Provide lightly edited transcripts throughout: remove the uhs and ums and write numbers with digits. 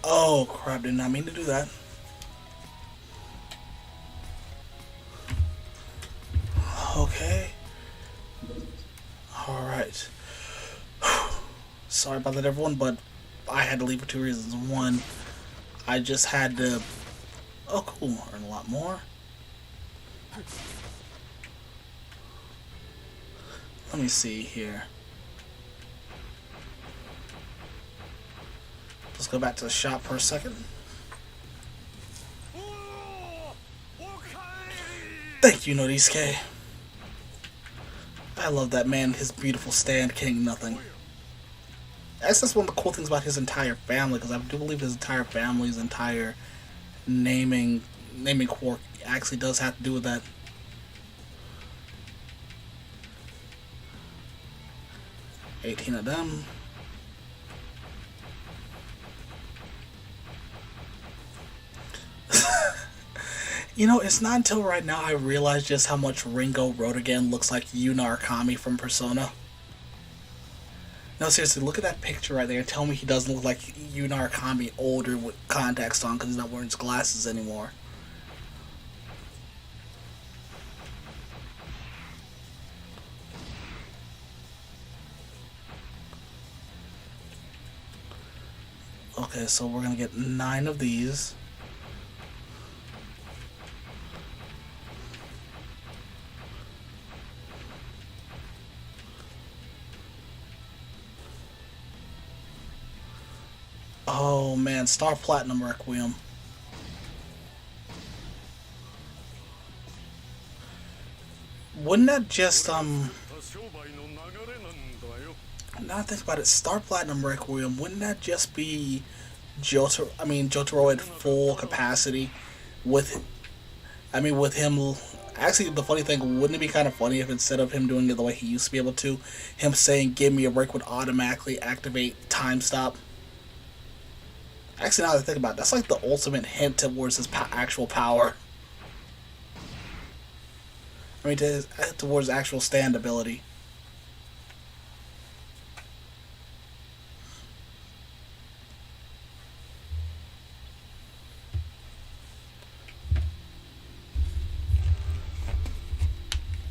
Oh crap, did not mean to do that. Okay. Alright. Sorry about that, everyone, but I had to leave for two reasons. One, I just had to... Oh, cool. Earn a lot more. Let me see here. Let's go back to the shop for a second. Thank you, Norisuke. I love that man, his beautiful stand, king nothing. That's one of the cool things about his entire family, because I do believe his entire family's entire naming quirk actually does have to do with that. $18 of them. You know, it's not until right now I realize just how much Ringo Rotogen looks like Yuna Arkami from Persona. No, seriously, look at that picture right there. Tell me he doesn't look like Yuna Arkami older with contacts on because he's not wearing his glasses anymore. Okay, so we're gonna get 9 of these. Oh man, Star Platinum Requiem. Wouldn't that just now I think about it, Star Platinum Requiem, wouldn't that just be Jotaro at full capacity with with him actually the funny thing, wouldn't it be kind of funny if instead of him doing it the way he used to be able to, him saying give me a break would automatically activate time stop? Actually, now that I think about it, that's like the ultimate hint towards his actual power. Towards actual stand ability.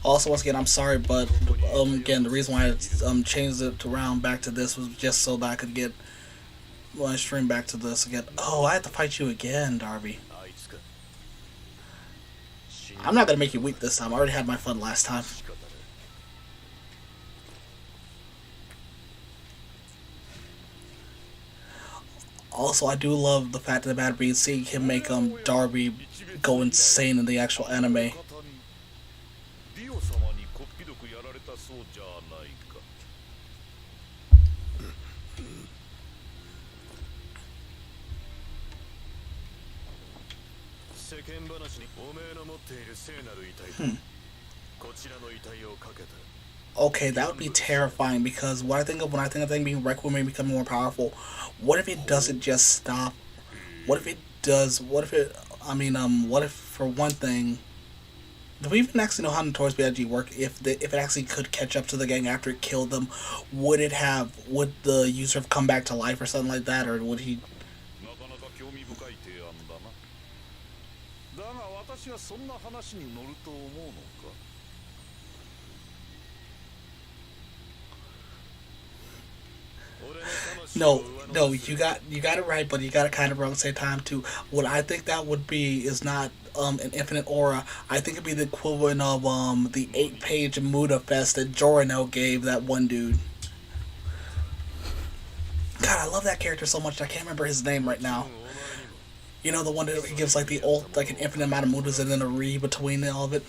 Also, once again, I'm sorry, but again, the reason why I changed it around back to this was just so that I could get my stream back to this again. Oh, I have to fight you again, Darby. I'm not gonna make you weak this time. I already had my fun last time. Also, I do love the fact that Bad Bean seeing him make Darby go insane in the actual anime. Okay, that would be terrifying because what I think of when I think of things being Requiem becoming more powerful, what if it doesn't just stop? What if it does? What if it? What if for one thing? Do we even actually know how Notorious B.I.G. work? If it actually could catch up to the gang after it killed them, would the user have come back to life or something like that, or would he? No, you got it right, but you got it kind of wrong at the same time too. What I think that would be is not an infinite aura. I think it'd be the equivalent of the 8-page Muda Fest that Jorino gave that one dude. God, I love that character so much. I can't remember his name right now. You know, the one that gives like the old like an infinite amount of Mudas and then a re between all of it.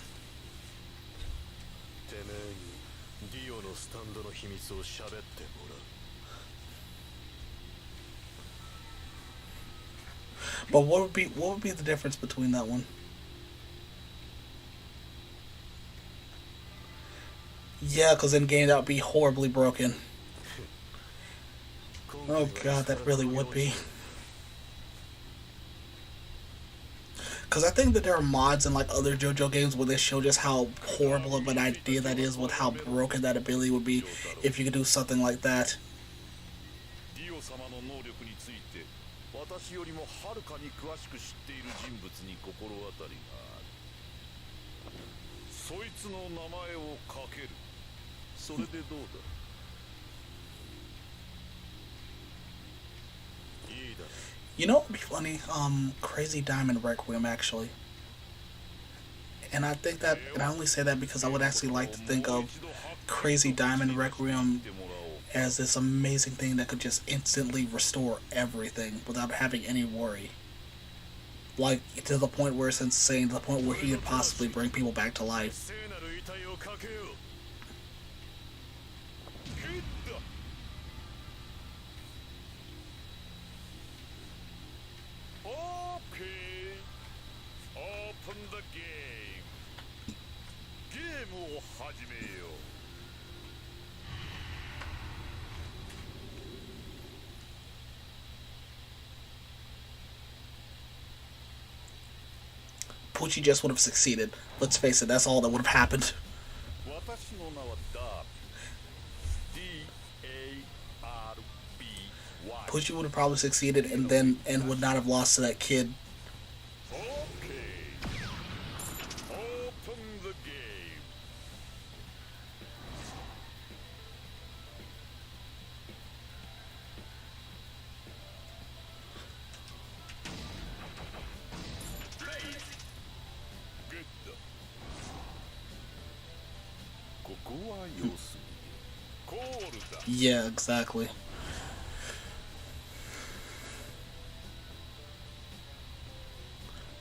But what would be the difference between that one? Yeah, because in game that would be horribly broken. Oh god, that really would be. Because I think that there are mods in like other JoJo games where they show just how horrible of an idea that is with how broken that ability would be if you could do something like that. 私よりもはるかに詳しく知っている人物に心当たりがある。そいつの名前をかける。それでどうだ。いいだろう。You know what would be funny? Crazy Diamond Requiem, actually. And I think that, and I only say that because I would actually like to think of Crazy Diamond Requiem as this amazing thing that could just instantly restore everything without having any worry. Like, to the point where it's insane, to the point where he could possibly bring people back to life. Okay. Open the game. Game を始めよう。Pucci just would have succeeded. Let's face it, that's all that would have happened. 私の名はダービー。D-A-R-B-Y。Pucci would have probably succeeded and would not have lost to that kid. Okay. Open the game. Good. ここは様子見。コールだ。Yeah, exactly.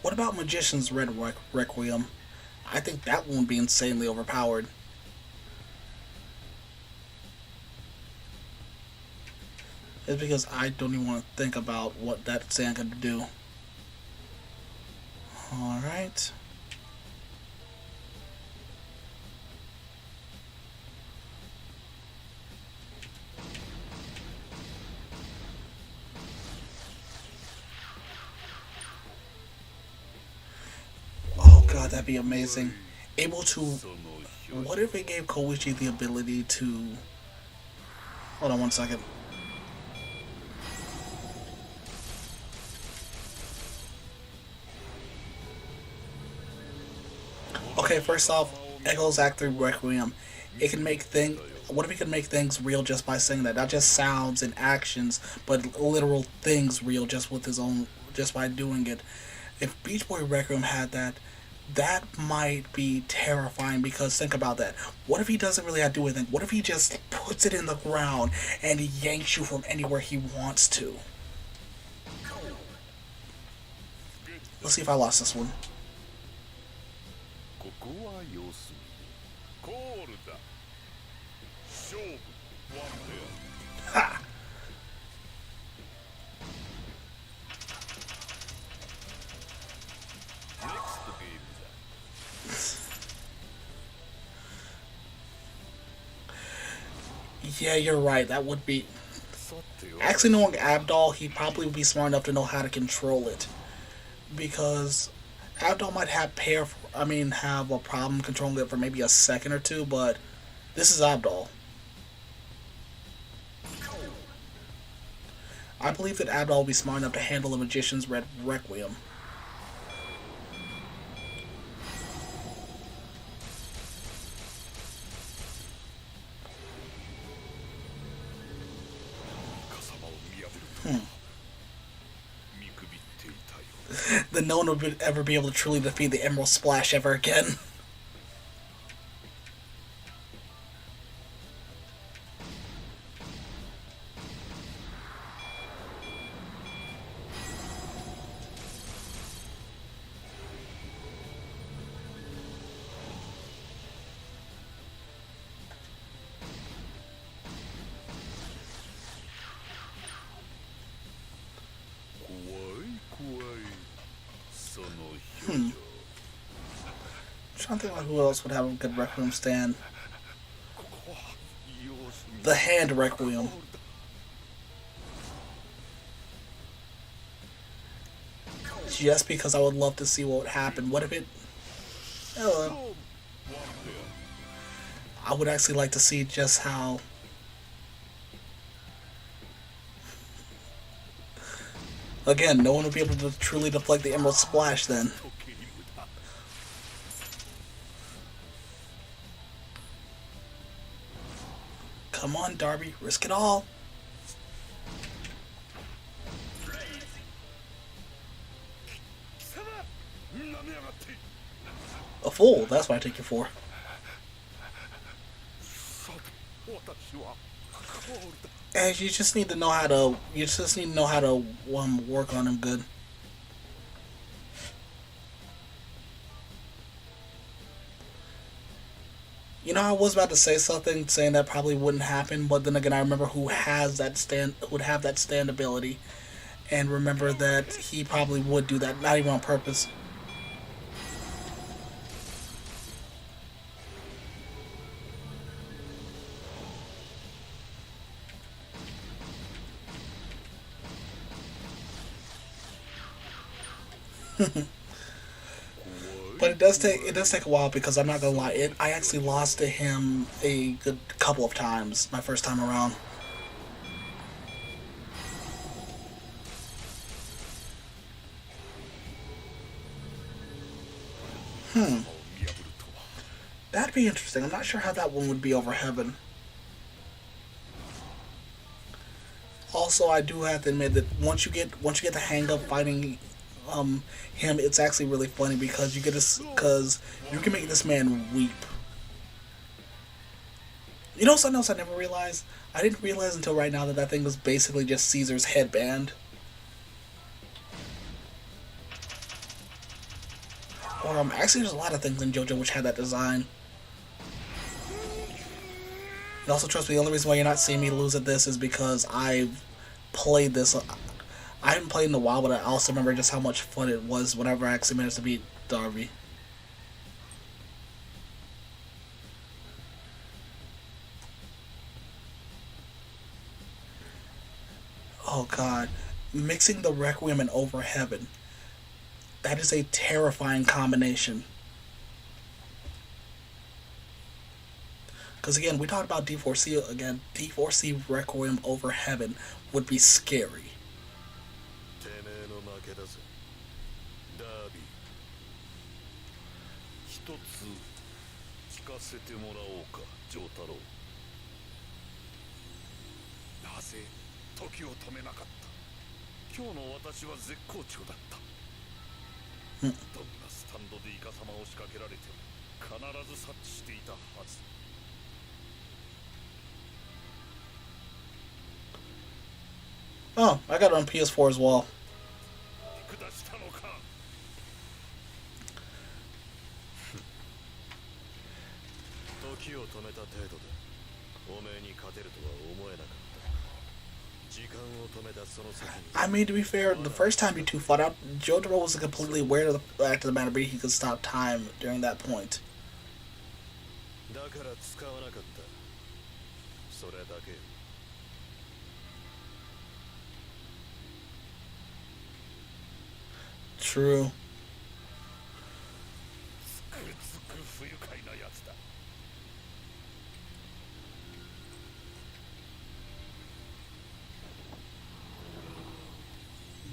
What about Magician's Red Requiem? I think that one would be insanely overpowered. It's because I don't even want to think about what that sand could do. Alright. Oh god, that'd be amazing. Able to... What if it gave Koichi the ability to... Hold on one second. Okay, first off, Echo's Act 3 Requiem. It can make things... What if it could make things real just by saying that? Not just sounds and actions, but literal things real just with his own... Just by doing it. If Beach Boy Requiem had that, that might be terrifying, because think about that. What if he doesn't really have to do anything? What if he just puts it in the ground and he yanks you from anywhere he wants to? Let's see if I lost this one. ここは様子見。コールだ。勝負。ワンペア。Ha! Next game だ。 Yeah, you're right. That would be... Actually, knowing Abdal, he probably would be smart enough to know how to control it. Because Abdal might have have a problem controlling it for maybe a second or two, but this is Abdal. I believe that Abdal will be smart enough to handle the Magician's Red Requiem. Then no one would ever be able to truly defeat the Emerald Splash ever again. I'm trying to think of who else would have a good Requiem stand. The Hand Requiem. Just because I would love to see what would happen. What if it... Oh, I would actually like to see just how... Again, no one will be able to truly deflect the Emerald Splash then. と切り札 Come on, Darby, risk it all. A fool, that's what I take you for. さて私はコールだ And you just need to know how to work on him good. You know, I was about to say something saying that probably wouldn't happen, but then again, I remember would have that stand ability, and remember that he probably would do that, not even on purpose. But it does take a while because I'm not gonna lie, I actually lost to him a good couple of times my first time around. That'd be interesting. I'm not sure how that one would be over heaven. Also, I do have to admit that once you get the hang of fighting him, it's actually really funny because because you can make this man weep. You know something else I never realized? I didn't realize until right now that that thing was basically just Caesar's headband. Or actually, there's a lot of things in JoJo which had that design. And also, trust me, the only reason why you're not seeing me lose at this is because I've played this. I haven't played in a while, but I also remember just how much fun it was whenever I actually managed to beat Darby. Oh god. Mixing the Requiem and Over Heaven. That is a terrifying combination. Because again, we talked about D4C again. D4C Requiem Over Heaven would be scary. てめえの負けだぜダービー一つ聞かせてもらおうかジョータロウなぜ時を止めなかった今日の私は絶好調だったどんなスタンドでイカサマを仕掛けられても必ず察知していたはず Oh, I got it on PS4 as well. 下したのか時を止めた程度でおめえに勝てるとは思えなかった時間を止めたその先に I mean, to be fair, the first time you two fought out, JoJo wasn't completely aware of the fact of the matter, but he could stop time during that point. だから使わなかったそれだけ True. つくづく不愉快なやつだ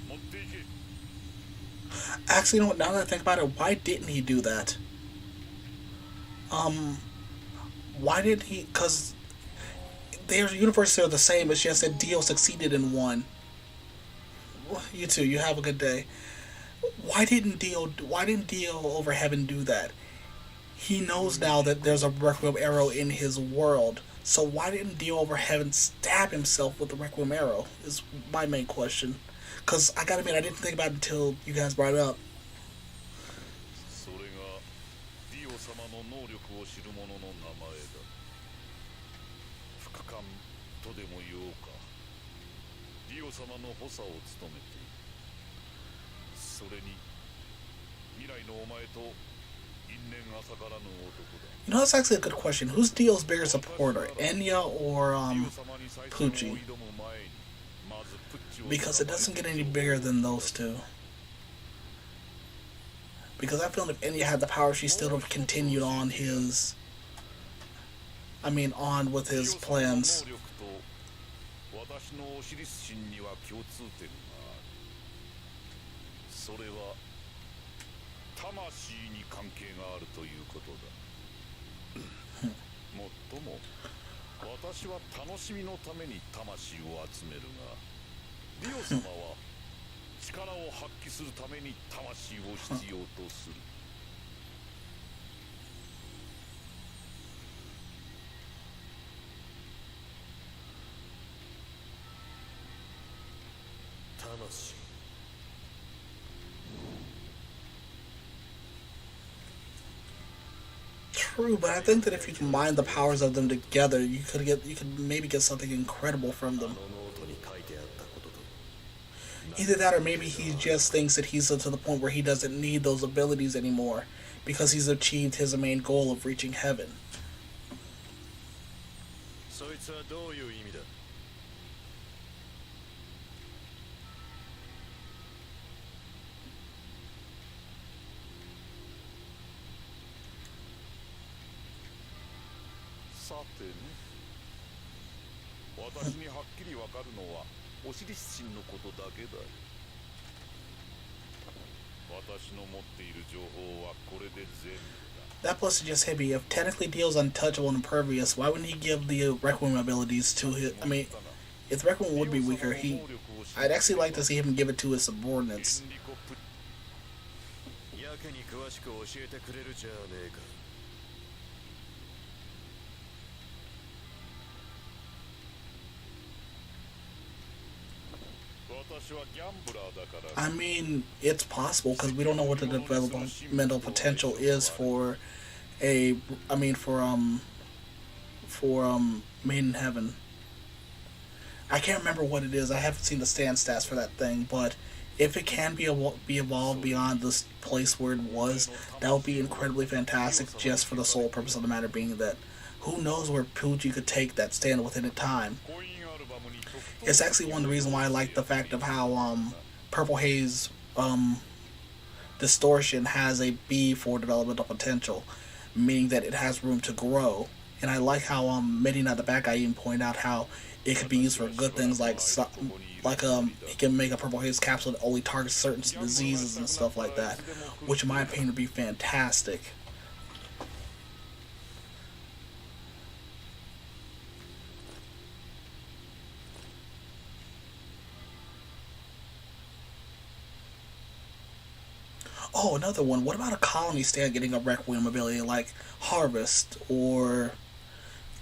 持っていけ Actually, you know what? Now that I think about it, why didn't he do that? Why did he? Because their universes are the same. It's just that Dio succeeded in one. You too. You have a good day. Why didn't Dio over heaven do that? He knows now that there's a Requiem arrow in his world. So why didn't Dio over heaven stab himself with the Requiem arrow? Is my main question. Cause I gotta admit I didn't think about it until you guys brought it up. それがディオ様の能力を知る者の名前だ副官とでも言おうかディオ様の補佐を務めているそれに未来のお前と因縁浅からぬ男だ You know, that's actually a good question. Who's Dio's bigger supporter, Enya or ディオ様に再戦を Pucci? 挑む前にまずプッチを Because it doesn't get any bigger than those two. Because I feel if Enya had the power, she still would have continued on his. I mean, on with his plans. ディオ様の能力と私のオシリス神には共通点があるそれは魂に関係があるということだ。もっとも私は楽しみのために魂を集めるが、ディオ様は力を発揮するために魂を必要とする。魂。True, but I think that if you combine the powers of them together, you could maybe get something incredible from あのノ them. ートに書いてあったことと Either that, or maybe he just thinks that he's to the point where he doesn't need those abilities anymore because he's achieved his main goal of reaching heaven. そいつはどういう意味だ。さてね、私にはっきりわかるのはオシリス神のことだけだよ。私の持っている情報はこれで全部だ。 That plus just hit me. If technically Dio's untouchable and impervious, why wouldn't he give the Requiem abilities to his? I mean, if Requiem would be weaker, I'd actually like to see him give it to his subordinates. やけに詳しく教えてくれるじゃねえか。私はギャンブラーだから。 I mean, it's possible because we don't know what the developmental potential is for a. I mean, for Made in Heaven. I can't remember what it is. I haven't seen the stand stats for that thing, but if it can be evolved beyond this place where it was, that would be incredibly fantastic. Just for the sole purpose of the matter being that, who knows where Pooji could take that stand within a time. It's actually one of the reasons why I like the fact of how Purple Haze Distortion has a B for developmental potential, meaning that it has room to grow. And I like how Medina the bad guy even pointed out how it could be used for good things like he can make a Purple Haze capsule that only targets certain diseases and stuff like that, which in my opinion would be fantastic. Oh, another one. What about a colony stand getting a Requiem ability like Harvest or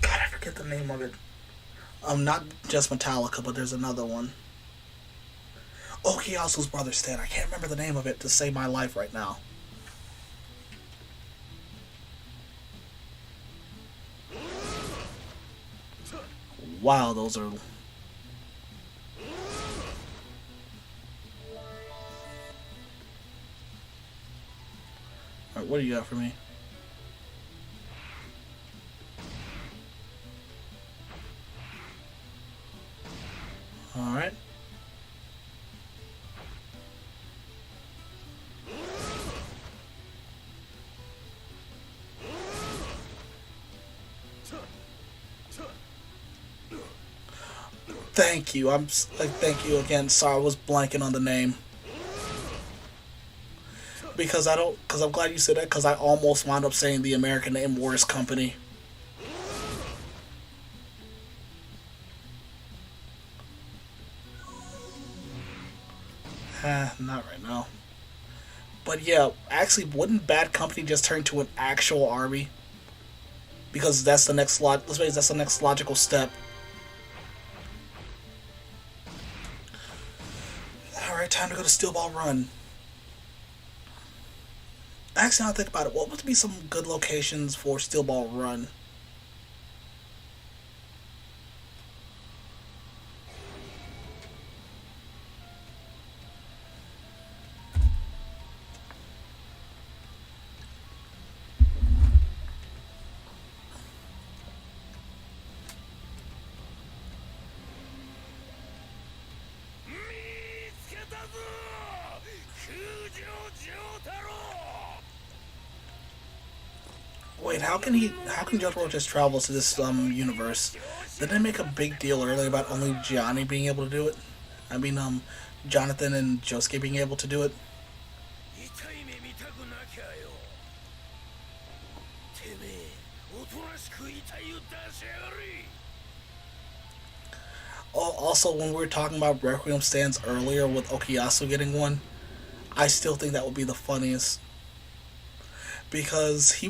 God, I forget the name of it. Not just Metallica, but there's another one. Okiyasu's brother stand. I can't remember the name of it to save my life right now. Wow, those are. Alright, what do you got for me? Alright. Thank you. Thank you again. Sorry, I was blanking on the name. Because I'm glad you said that because I almost wound up saying the American name Morris Company. Not right now. But yeah, actually, wouldn't Bad Company just turn to an actual army? Because that's the next let's face it, that's the next logical step. Alright, time to go to Steel Ball Run. Actually, now I think about it, what would be some good locations for Steel Ball Run? Wait, how can Jotaro just travel to this universe? Didn't they make a big deal earlier about only Johnny being able to do it? I mean, Jonathan and Josuke being able to do it? Also, when we were talking about Requiem stands earlier with Okuyasu getting one, I still think that would be the funniest because he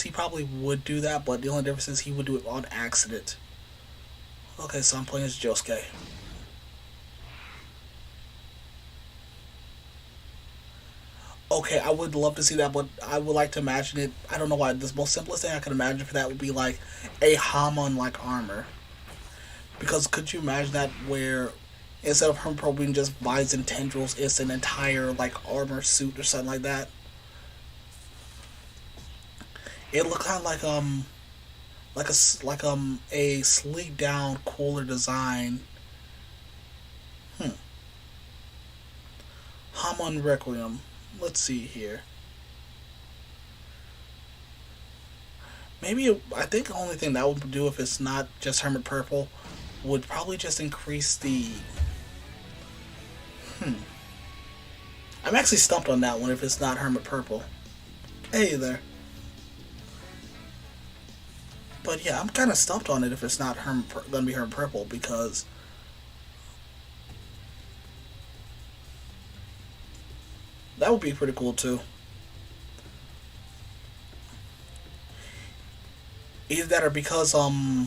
probably would do that, but the only difference is he would do it on accident. Okay, so I'm playing as Josuke. Okay, I would love to see that, but I would like to imagine it. I don't know why. The most simplest thing I can imagine for that would be like a Hamon like armor. Because could you imagine that where instead of him probing just vines and tendrils, it's an entire like armor suit or something like that? It looked kind of like a sleek down, cooler design. Hmm. Hamon Requiem. Let's see here. Maybe I think the only thing that would do if it's not just Hermit Purple would probably just increase the. Hmm. I'm actually stumped on that one if it's not Hermit Purple. Hey there. But yeah, I'm kind of stumped on it if it's not gonna be Hermit Purple because that would be pretty cool too. Either that or because hmm.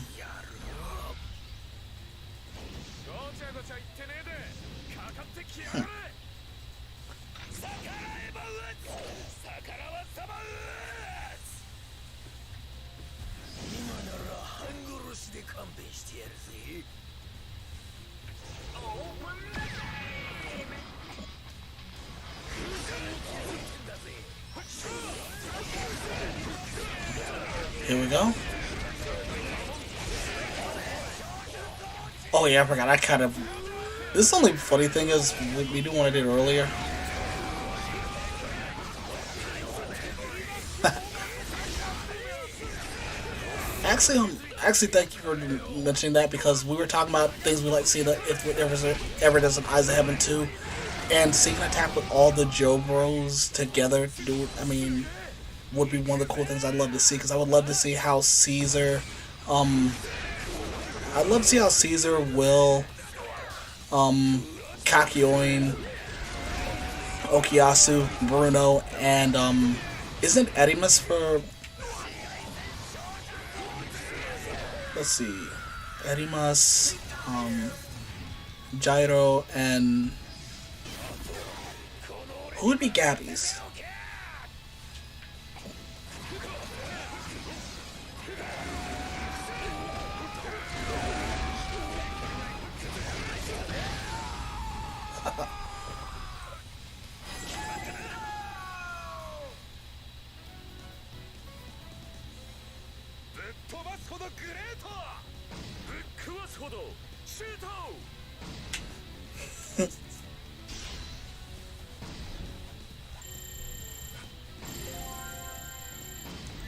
Here we go. Oh yeah, I forgot. I kind of. This is the only funny thing is we do what I did earlier. Actually, thank you for mentioning that because we were talking about things we like to see that if ever does an Eyes of Heaven 2, and seeing an attack with all the Joe Bros together do. I mean, would be one of the cool things I'd love to see because I would love to see how Caesar, I'd love to see how Caesar will, Kakyoin, Okuyasu, Bruno, and isn't Edimus for? Let's see, Edimus, Gyro, and who would be Gabby's?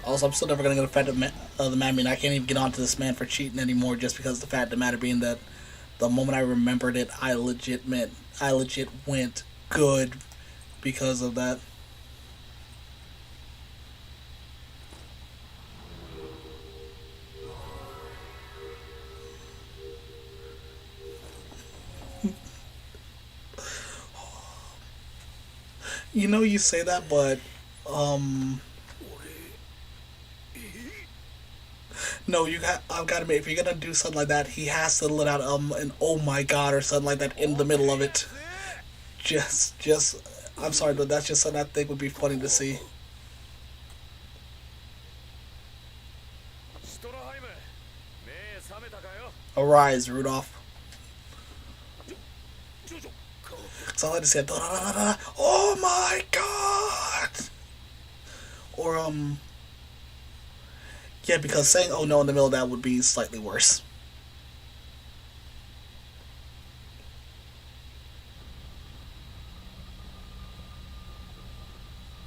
Also, I'm still never gonna get a fact of the matter. I mean, I can't even get onto this man for cheating anymore, just because the fact of the matter being that the moment I remembered it, I legit went good because of that. You know, you say that, but no, I've got to admit, if you're gonna do something like that, he has to let out an "oh my god" or something like that in the middle of it. Just, I'm sorry, but that's just something I think would be funny to see. Arise, Rudolph. So I like to say, da, da, da, da, "oh my god," or yeah, because saying "oh no" in the middle of that would be slightly worse.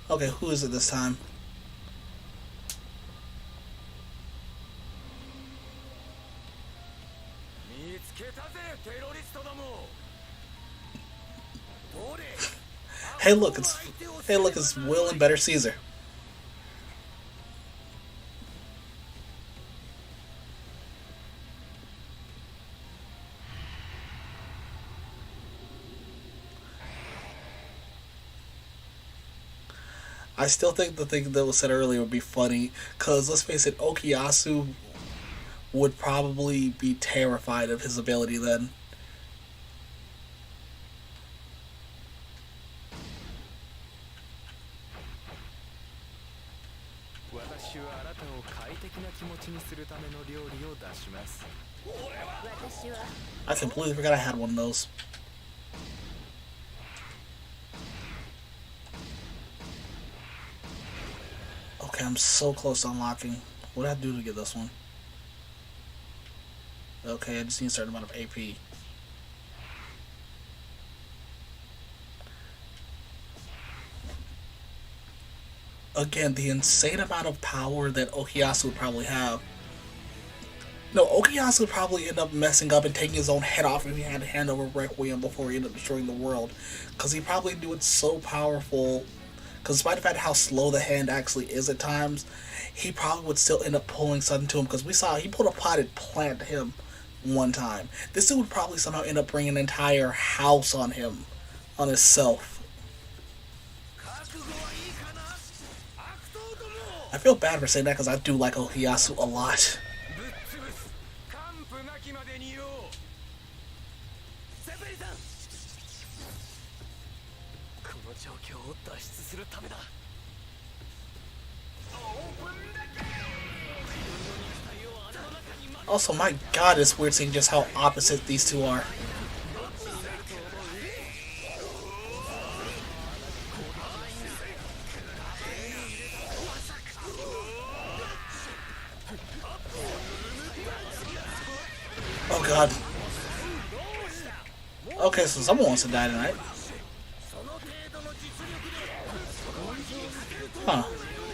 Okay, who is it this time? Hey, look, Hey, look, it's Will and Better Caesar. I still think the thing that was said earlier would be funny, because let's face it, Okuyasu would probably be terrified of his ability then. 私はあなたを快適な気持ちにするための料理を出します。私は I completely forgot I had one of those. Okay, I'm so close to unlocking. What do I have to do to get this one? Okay, I just need a certain amount of AP. Again, the insane amount of power that Okuyasu would probably have. No, Okuyasu would probably end up messing up and taking his own head off if he had to hand over Requiem before he ended up destroying the world. Because he probably knew it's so powerful. Because despite the fact how slow the hand actually is at times, he probably would still end up pulling something to him. Because we saw he pulled a potted plant to him one time. This dude would probably somehow end up bringing an entire house on him, on himself. I feel bad for saying that because I do like Okuyasu a lot. Also, my god, it's weird seeing just how opposite these two are. Oh god. Okay, so someone wants to die tonight. Huh.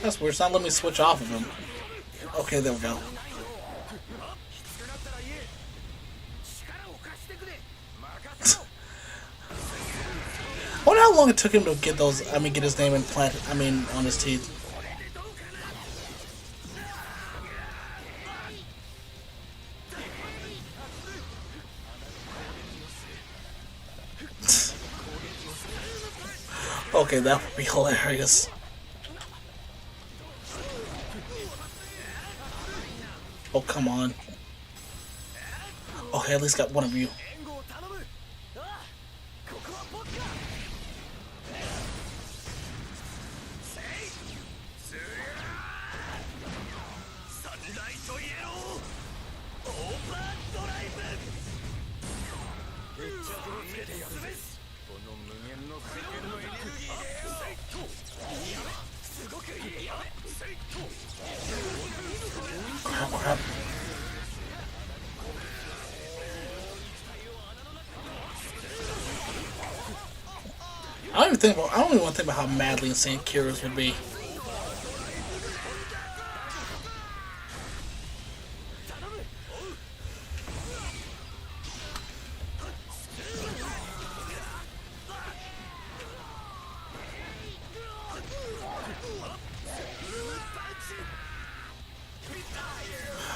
That's weird. It's not letting me switch off of him. Okay, there we go. I wonder how long it took him to get those, get his name implanted, on his teeth. Okay, that would be hilarious. Oh, come on. Okay, at least got one of you. Crap, crap. I don't even want to think about how madly insane Kira's would be.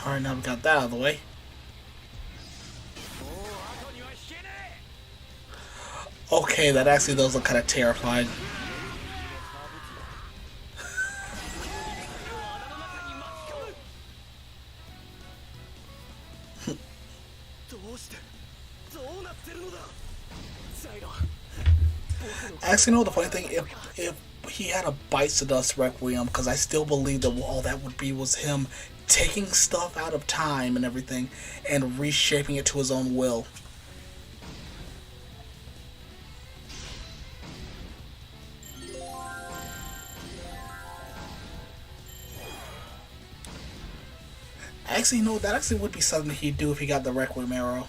Alright, now we got that out of the way. Okay, that actually does look kind of terrifying. Actually, you know the funny thing? If he had a Bites to Dust Requiem, because I still believe that all that would be was him taking stuff out of time and everything and reshaping it to his own will. Actually, no, that actually would be something he'd do if he got the Requiem arrow.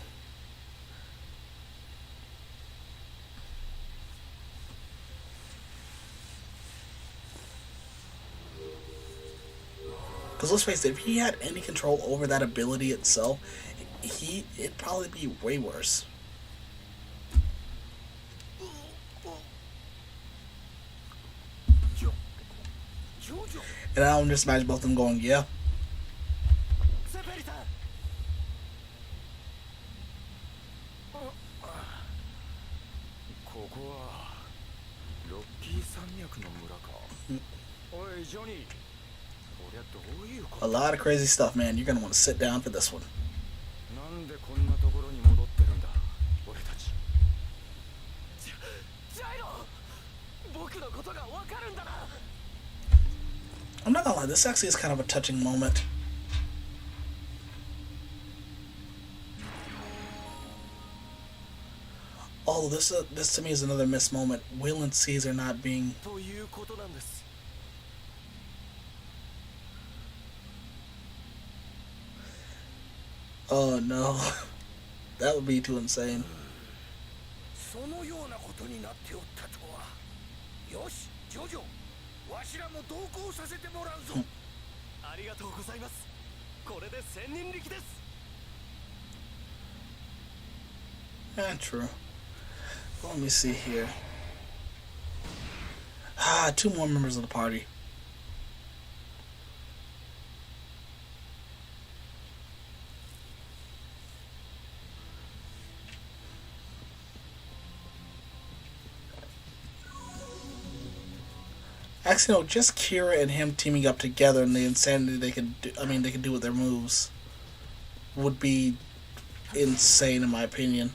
Because let's face it, if he had any control over that ability itself, it'd probably be way worse. And I don't just imagine both of them going, yeah. セペリさん。ここはロッキー山脈の村か。おいジョニー、こりゃどういうこ A と？ lot of crazy stuff, man. You're gonna want to sit down for this one. なんでこんなところに戻ってるんだ、俺たち。ジャイロ、僕のことがわかるんだな。 I'm not gonna lie, this actually is kind of a touching moment. Oh, this to me is another missed moment. Will and Caesar not being. ということなんです。 Oh no, that would be too insane. そのようなことになっておったとは。よし、ジョジョ、わしらも同行させてもらうぞ。ありがとうございます。これで千人力です。 Yeah, true. Let me see here. Ah, two more members of the party. Actually, no, just Kira and him teaming up together and the insanity they could do, they could do with their moves would be insane in my opinion.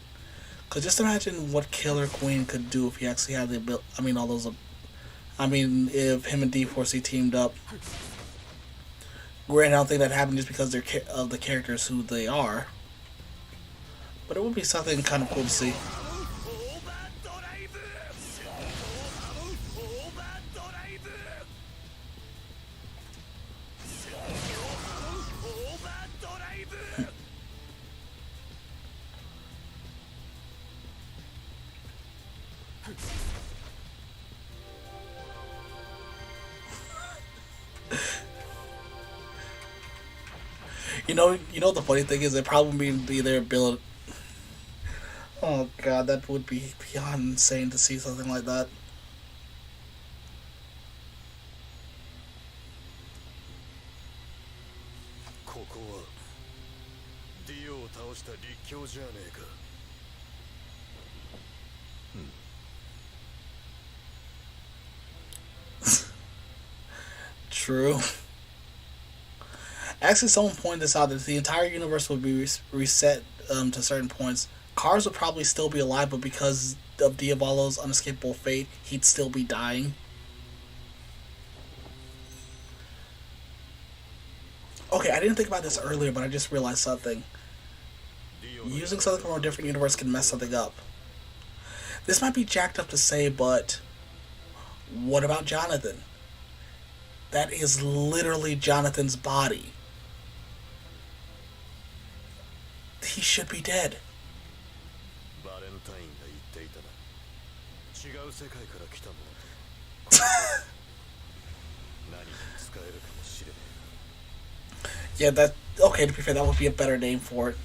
Cause just imagine what Killer Queen could do if he actually had the ability. All those. If him and D4C teamed up. Granted, I don't think that happened just because they're of the characters who they are. But it would be something kind of cool to see. You know the funny thing is it probably be their ability. Oh god, that would be beyond insane to see something like that. ここはディオを倒した立教じゃねえか。 True. Actually, someone pointed this out that if the entire universe would be reset to certain points, Cars would probably still be alive, but because of Diavolo's unescapable fate, he'd still be dying. Okay, I didn't think about this earlier, but I just realized something. Using something from a different universe can mess something up. This might be jacked up to say, but what about Jonathan? That is literally Jonathan's body. He should be dead. Yeah, that okay. To be fair, that would be a better name for it.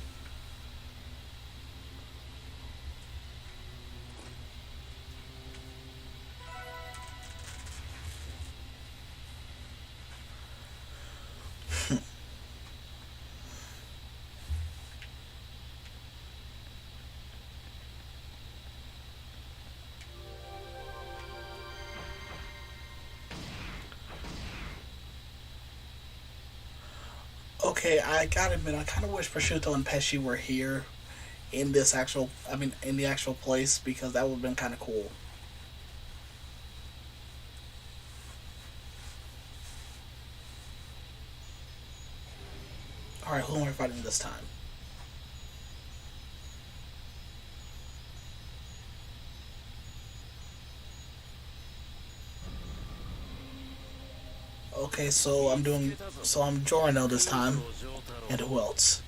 Okay, I gotta admit, I kind of wish Prosciutto and Pesci were here in this actual, in the actual place, because that would have been kind of cool. Alright, who am I fighting this time? Okay, so I'm Giorno this time. And who else?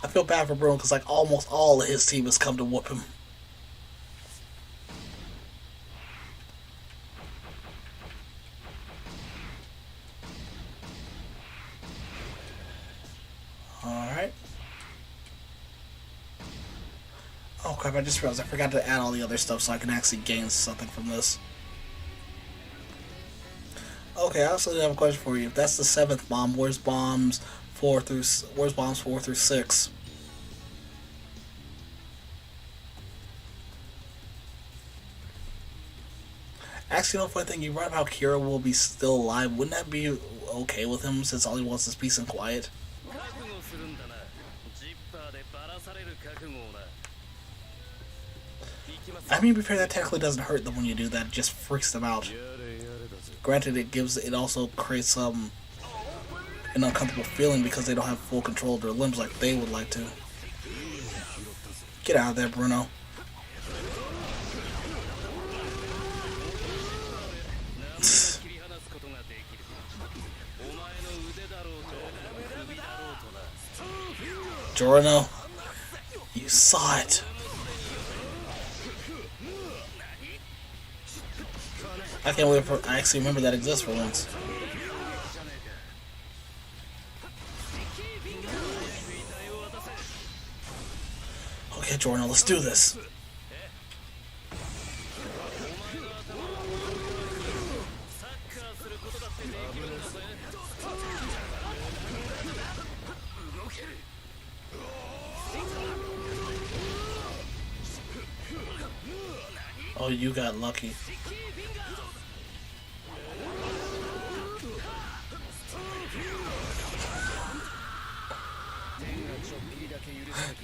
I feel bad for Bruno because like almost all of his team has come to whoop him. crap, I just realized I forgot to add all the other stuff so I can actually gain something from this. Okay, I also have a question for you. If that's the 7th bomb, where's bombs 4 through 6? Actually, no funny thing, you're right about Kira will be still alive. Wouldn't that be okay with him since all he wants is peace and quiet? I mean, to be fair, that technically doesn't hurt them when you do that. It just freaks them out. Granted, it also creates an uncomfortable feeling because they don't have full control of their limbs like they would like to. Get out of there, Bruno. Giorno, you saw it. I can't wait for I actually remember that exists for once. Okay, Giorno, let's do this. Oh, you got lucky.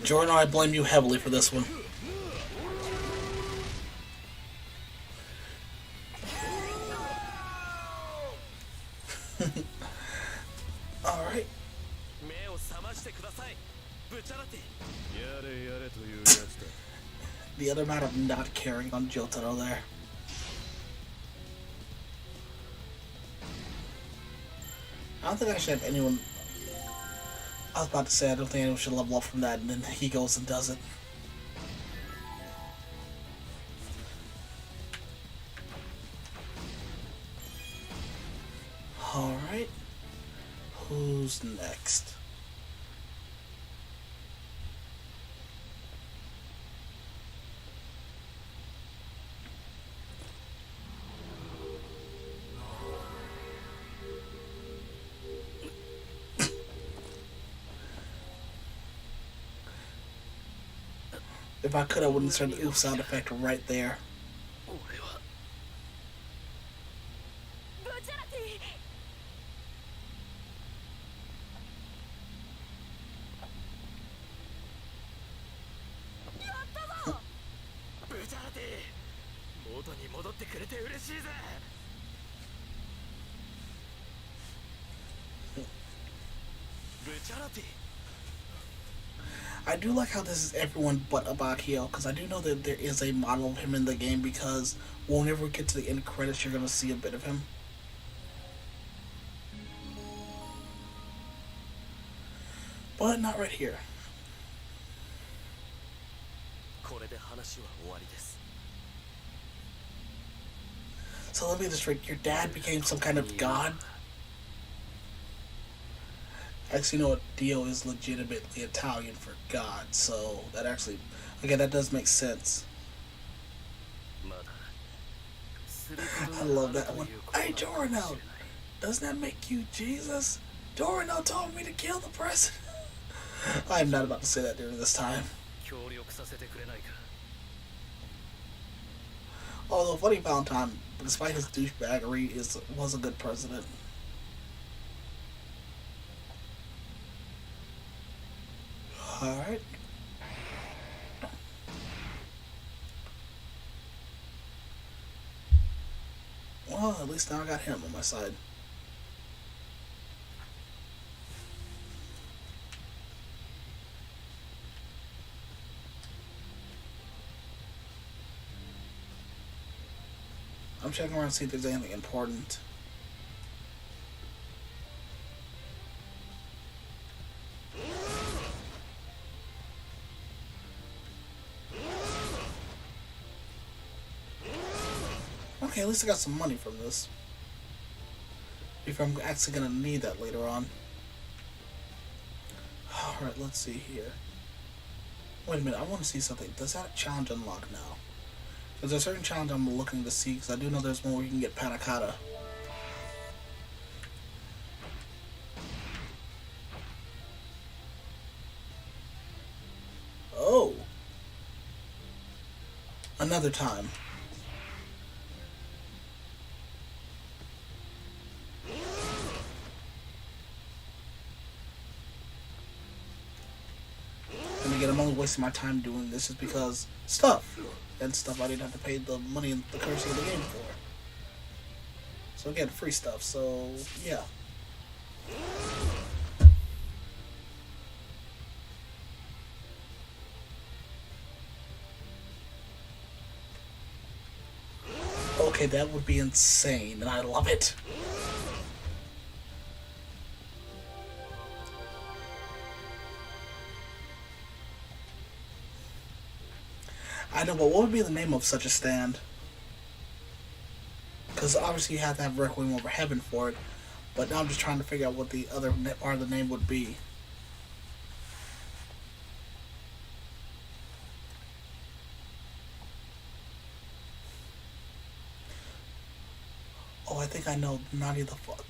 Jordan, I blame you heavily for this one. Alright. The other amount of not caring on Jotaro there. I don't think I should have anyone. I was about to say I don't think anyone should level up from that, and then he goes and does it. Alright. Who's next? If I could, I wouldn't insert the oof sound effect right there. I do like how this is everyone but Abakio, because I do know that there is a model of him in the game, because whenever we get to the end credits, you're going to see a bit of him. But not right here. So let me just straight. Your dad became some kind of god? Actually, you know what? Dio is legitimately Italian for God, so that actually, again, that does make sense. I love that one. Hey, Dorino, doesn't that make you Jesus? Dorino told me to kill the president. I'm not about to say that during this time. Although, funny Valentine, despite his douchebaggery, was a good president. Alright. Well, at least now I got him on my side. I'm checking around to see if there's anything important. Okay, at least I got some money from this. If I'm actually gonna need that later on. Alright, let's see here. Wait a minute, I want to see something. Does that challenge unlock now? Is there a certain challenge I'm looking to see? Because I do know there's one where you can get panna cotta. Oh. Another time. And again, I'm only wasting my time doing this just because stuff. And stuff I didn't have to pay the money and the currency of the game for. So again, free stuff, so yeah. Okay, that would be insane, and I love it. I know, but what would be the name of such a stand? Because obviously you have to have Requiem over Heaven for it, but now I'm just trying to figure out what the other part of the name would be. Oh, I think I know Naughty the Fuck.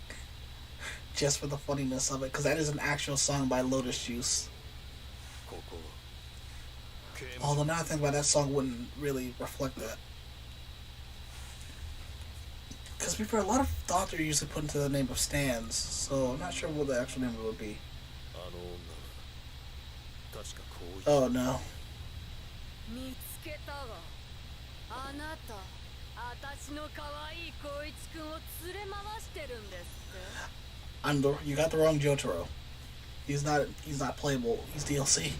Just for the funniness of it, because that is an actual song by Lotus Juice. Although now I think about that song wouldn't really reflect that. Because before, a lot of thought are usually put into the name of stands, so I'm not sure what the actual name would be. Oh no. You got the wrong Jotaro. He's not playable. He's DLC.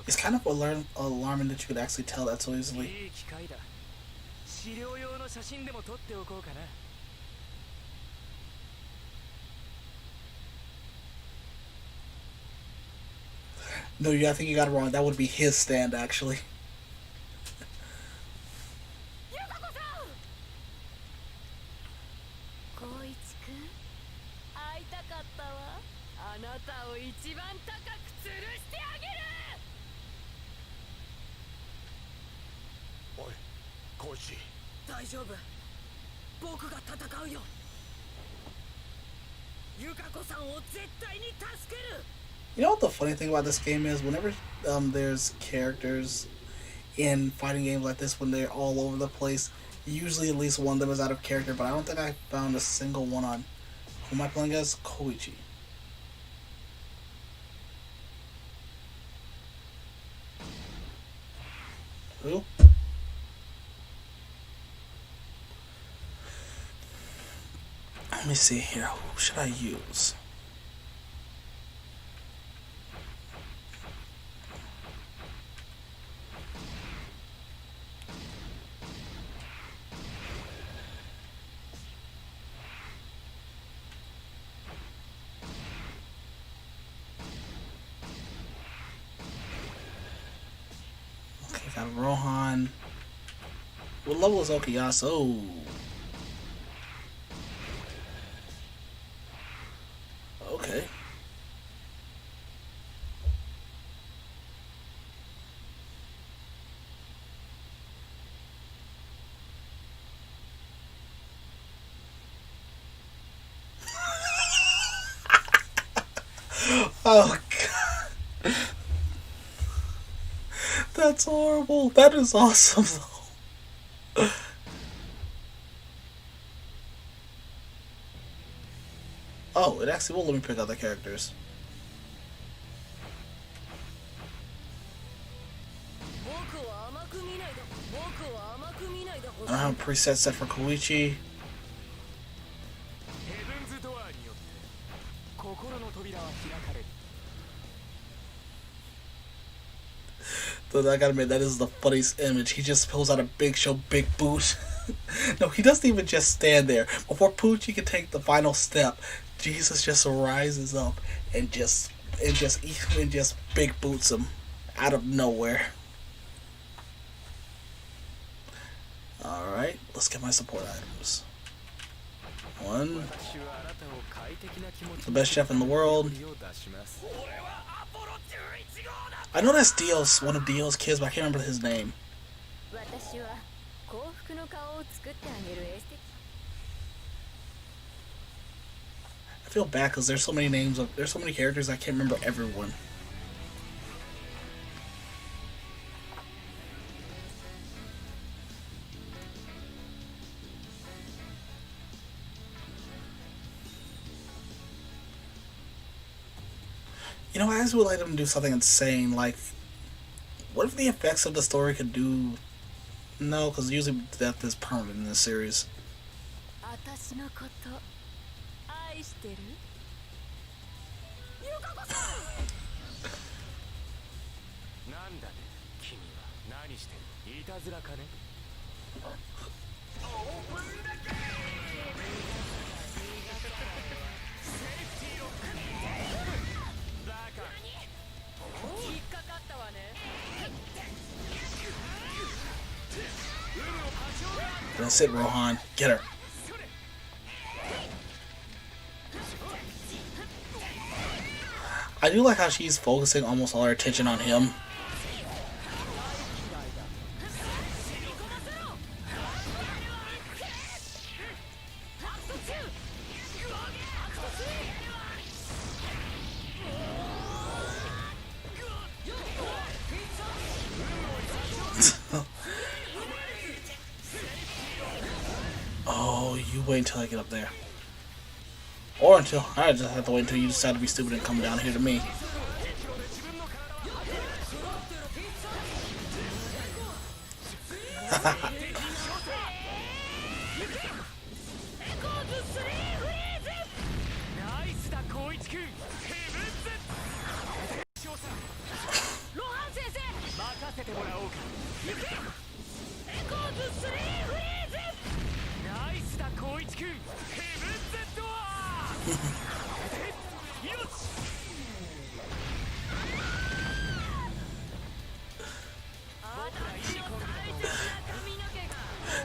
It's kind of alarming that you could actually tell that so easily. No, I think you got it wrong. That would be his stand, actually. You know what the funny thing about this game is? Whenever there's characters in fighting games like this, when they're all over the place, usually at least one of them is out of character, but I don't think I found a single one on... Who am I playing as? Koichi. Who? Let me see here. Who should I use? Okay, got Rohan. What level is Okuyasu? Okay. Oh god. That's horrible. That is awesome though. Oh, it actually will let me pick other characters. I have a preset set for Koichi. Though I gotta admit, that is the funniest image. He just pulls out a big show, big boot. No, he doesn't even just stand there. Before Poochie can take the final step, Jesus just rises up and just big boots him out of nowhere. All right, let's get my support items. One, the best chef in the world. I know that's Dio's, one of Dio's kids, but I can't remember his name. I feel bad because there's so many there's so many characters I can't remember everyone. You know, I just would like them to do something insane. Like, what if the effects of the story could do? No, because usually death is permanent in this series. That's it, Rohan. Get her. I do like how she's focusing almost all her attention on him. Oh, you wait until I get up there. Or until I just have to wait until you decide to be stupid and come down here to me.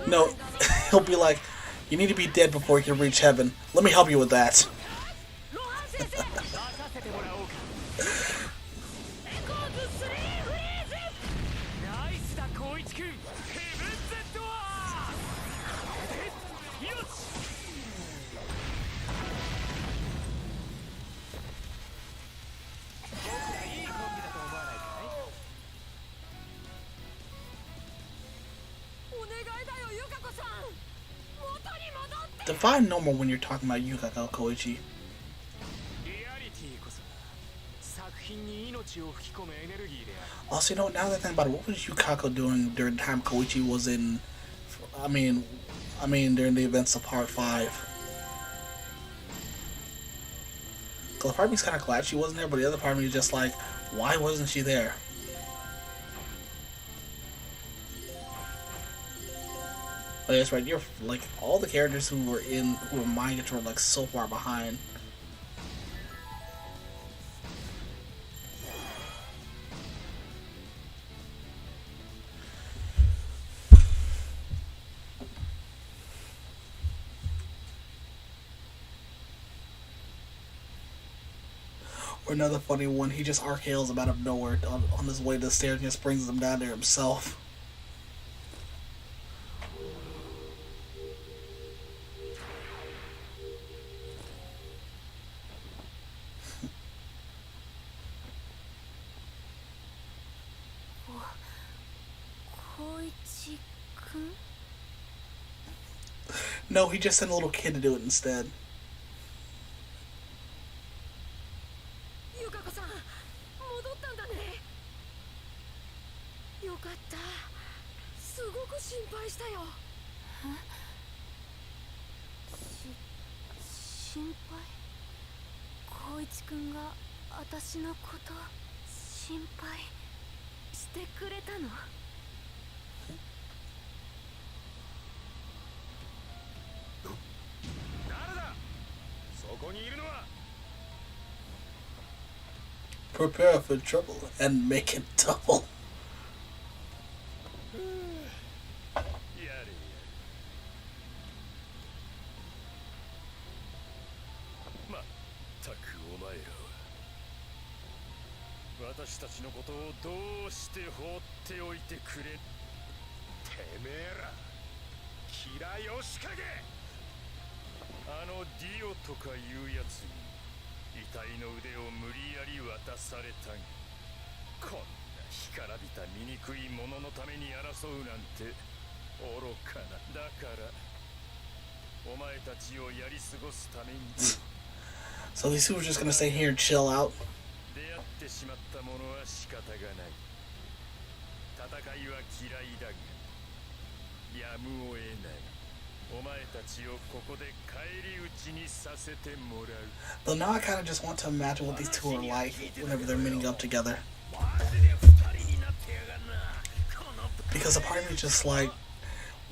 No, he'll be like, you need to be dead before you can reach heaven. Let me help you with that. Define normal when you're talking about Yukako Koichi. Also, you know, now that I think about it, what was Yukako doing during the time Koichi was in? I mean, during the events of Part 5. Cause part of me's kind of glad she wasn't there, but the other part of me is just like, why wasn't she there? Oh, yeah, that's right. You're like all the characters who were mind controlled, like so far behind. Or another funny one, he just RKO's him out of nowhere on his way to the stairs and just brings them down there himself. No, he just sent a little kid to do it instead. prepare for trouble and make it double. やれやれまったくお前らは私たちのことをどうして放っておいてくれ。てめえらキラヨシカゲ、あのディオとかいうやつに遺体の腕を無理やり渡されたが、こんな干からびた醜い者のために争うなんて愚かな。だからお前たちをやり過ごすために So these two are just gonna stay here and chill out. 出会ってしまった者は仕方がない。戦いは嫌いだがやむを得ない。お前たちをここで返り討ちにさせてもらう。 Though now I kind of just want to imagine what these two are like whenever they're meeting up together. Because a part of me is just like,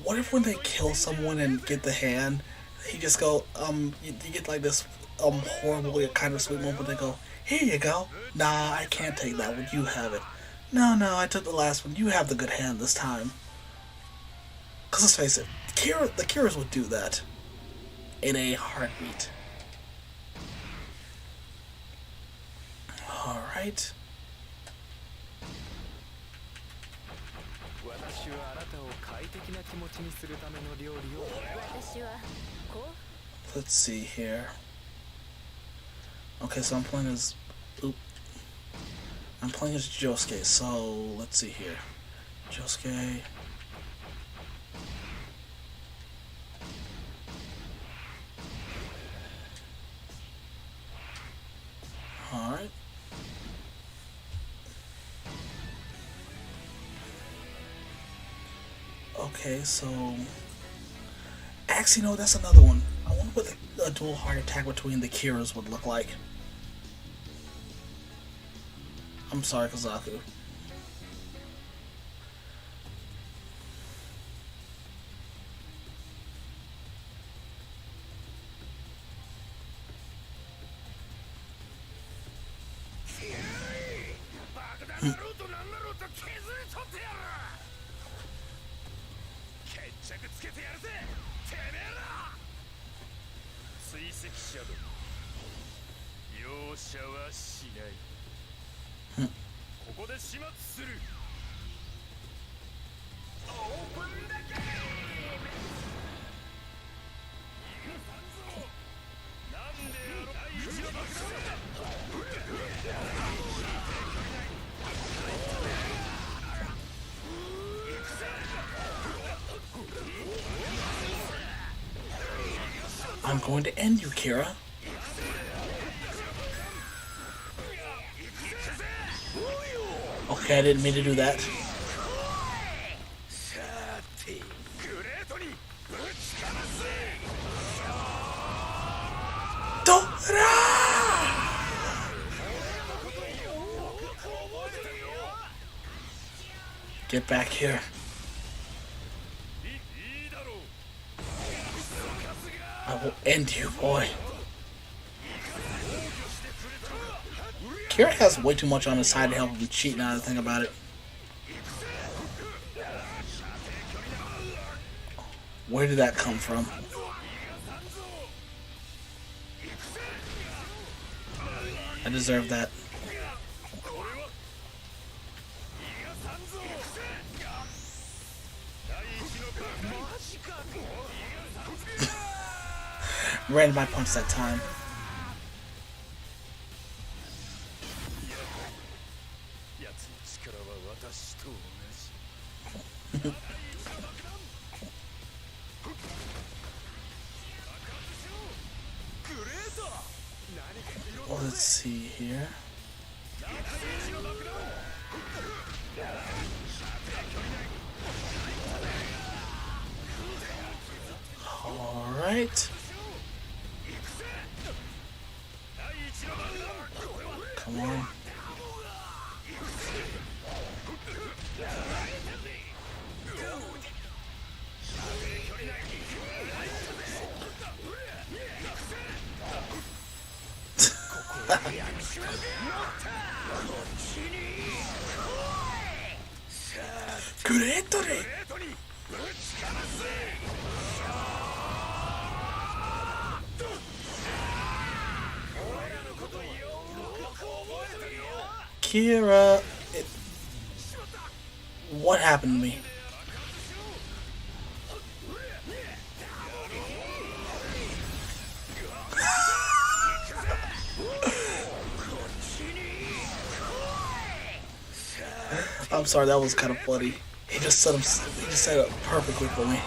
what if when they kill someone and get the hand, he just go, you get like this horrible kind of sweet moment. They go, here you go. Nah, I can't take that one. You have it. No, I took the last one. You have the good hand this time. Cause let's face it, the Kiras would do that in a heartbeat. All right. 私はあなたを快適な気持ちにするための料理を。私はこう。 Let's see here. Okay, so I'm playing as Josuke. So let's see here. Josuke. All right. Okay, so actually, no, that's another one. I wonder what a dual heart attack between the Kiras would look like. I'm sorry, Kazaku. I'm going to end you, Kira. Okay, I didn't mean to do that. Don't! Get back here. I will end you, boy. Kira has way too much on his side to help him cheat now that I think about it. Where did that come from? I deserve that. Ran my punch that time. Well, let's see here. All right. Come on. Great today. Kira, what happened to me? I'm sorry, that was kind of funny. He just set it up perfectly for me.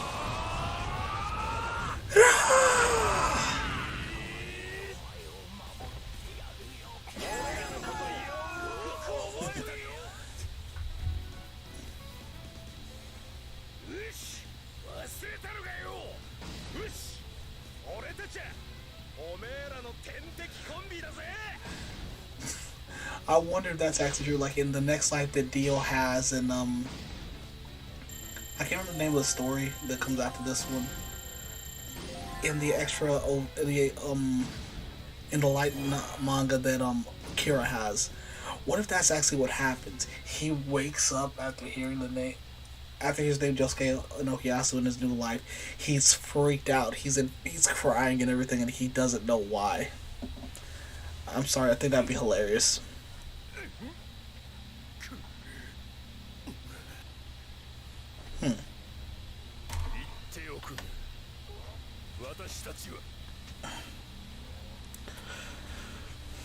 I wonder if that's actually true. Like in the next life that Dio has, and I can't remember the name of the story that comes after this one. In the extra, in the light manga that Kira has, what if that's actually what happens? He wakes up after hearing the name, after his name Josuke Inokiyasu in his new life. He's freaked out. He's crying and everything, and he doesn't know why. I'm sorry. I think that'd be hilarious. Hmm.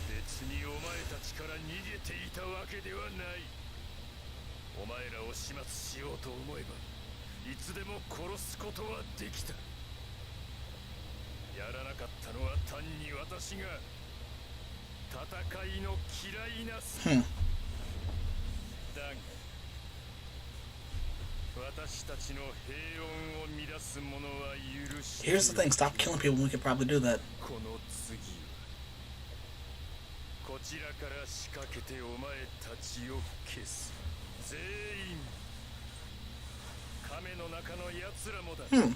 別にお前たちから逃げていたわけではない。お前らを始末しようと思えばいつでも殺すことはできた。やらなかったのは単に私が戦いの嫌いなさ。だが私たちの平穏を乱す者は許し。Here's the thing: stop killing people. We could probably do that. この次はこちらから仕掛けてお前たちを消す。全員亀の中の奴らもだ。Hmm. 好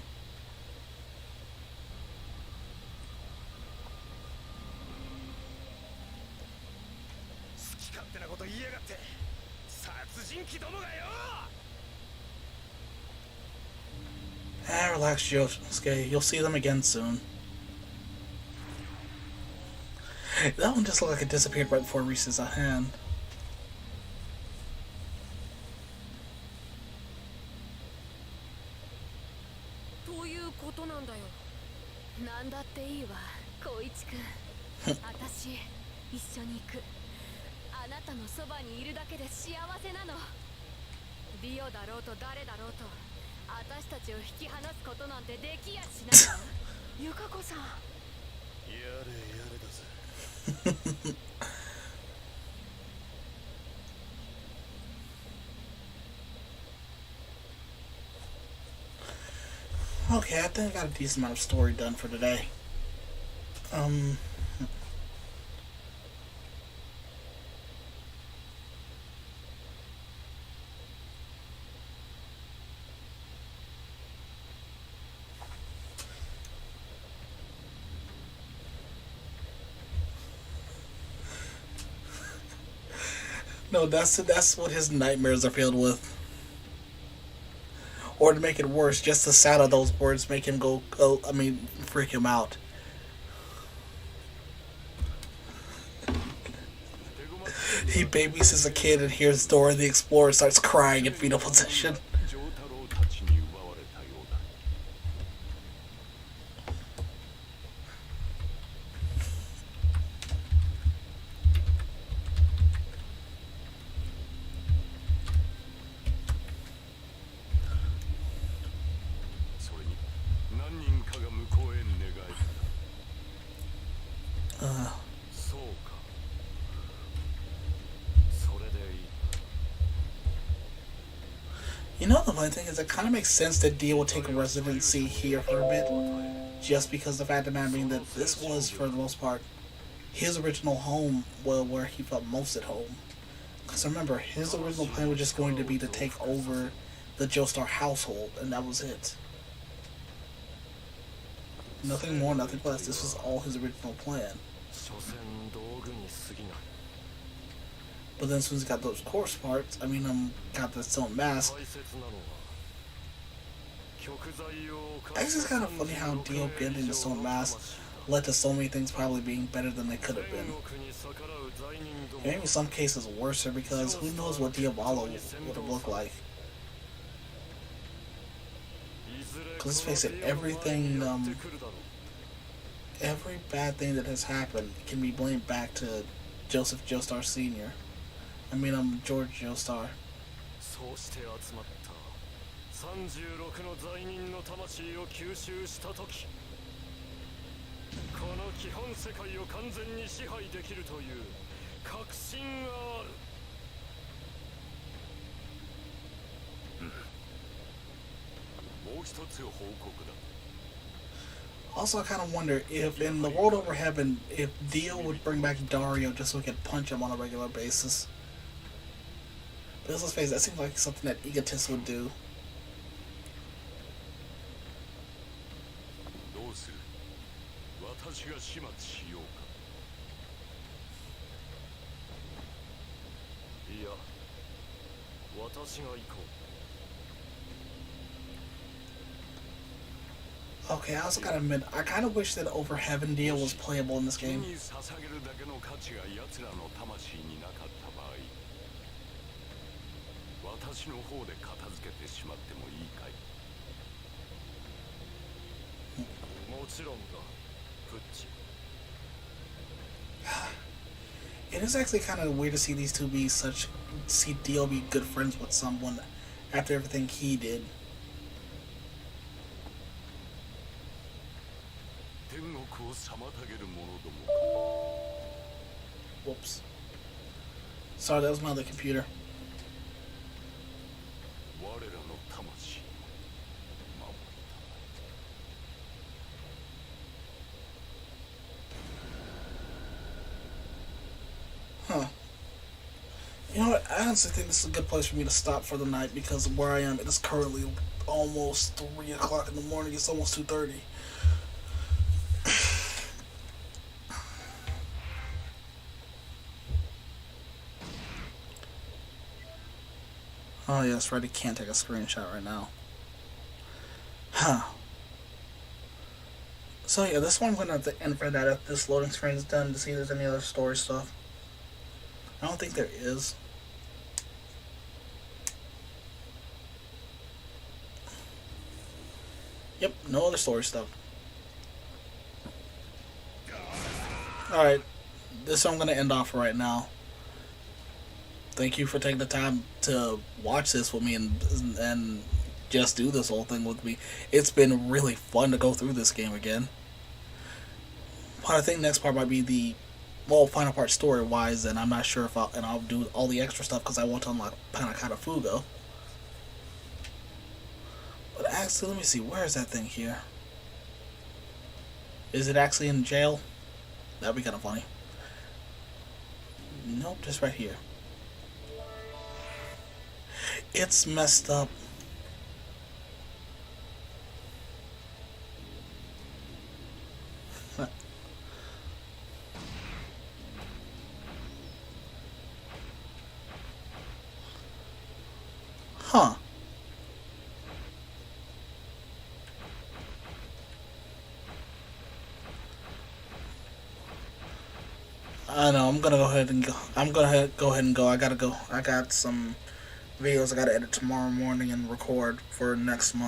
き勝手なこと言いやがって殺人鬼どもがよ。 Ah, relax, Josuke. You'll see them again soon. That one just looked like it disappeared right before it reached his hand. ということなんだよ。なんだっていいわ、光一くん。私一緒に行く。あなたのそばにいるだけで幸せなの。リオだろうと誰だろうと。 私たちを引き離すことなんてできやしないわ。ゆかこさん。やれやれだぜ。Okay, I think I got a decent amount of story done for today. No, that's what his nightmares are filled with. Or to make it worse, just the sound of those words make him freak him out. He babysits a kid and hears Dora the Explorer starts crying in fetal position. You know, the funny thing is, it kind of makes sense that Dio will take a residency here for a bit, just because the fact of the matter being that this was, for the most part, his original home, well, where he felt most at home. Because remember, his original plan was just going to be to take over the Joestar household, and that was it. Nothing more, nothing less. This was all his original plan. But then as soon as he got those course parts, got the stone mask. 大切なのは極材を It's just kind of funny how Dio getting the stone mask led to so many things probably being better than they could have been. Maybe in some cases worse because who knows what Diavolo would have looked like. Because let's face it, everything, every bad thing that has happened can be blamed back to Joseph Joestar Sr. George Joestar. そうして集まった36の罪人の魂を吸収した時この基本世界を完全に支配できるという確信がある。もう一つ報告だ。 Also, I kind of wonder if in the world over heaven, if Dio would bring back Dario just so he could punch him on a regular basis. Because let's face it, that seems like something that egotists would do. どうする？私が始末しようか。いや、私が行こう。 Okay, I also gotta admit, I kind of wish that Over Heaven Dio was playable in this 君 game. に捧げるだけの価値が奴らの魂になかった場合、私の方で片付けてしまってもいいかい？もちろんだ、プッチ。 It is actually kind of weird to see these two see Dio be good friends with someone after everything he did. 天国を妨げる者ども。 Whoops. Sorry, that was my other computer. 我らの魂を守りたまえ。 Huh. You know what? I honestly think this is a good place for me to stop for the night because of where I am. It is currently almost 3 o'clock in the morning. It's almost 2:30. Oh, yeah, that's right. I can't take a screenshot right now. Huh. So, yeah, this one I'm going to have to end for that if this loading screen is done to see if there's any other story stuff. I don't think there is. Yep, no other story stuff. Alright, this I'm going to end off right now. Thank you for taking the time to watch this with me and just do this whole thing with me. It's been really fun to go through this game again. But I think next part might be the final part story-wise, and I'm not sure if I'll do all the extra stuff because I want to unlock Panakata Fugo. But actually, let me see, where is that thing here? Is it actually in jail? That'd be kind of funny. Nope, just right here. It's messed up. Huh. I know, I'm gonna go ahead and go. Go ahead and go. I gotta go. I got some videos I gotta edit tomorrow morning and record for next month.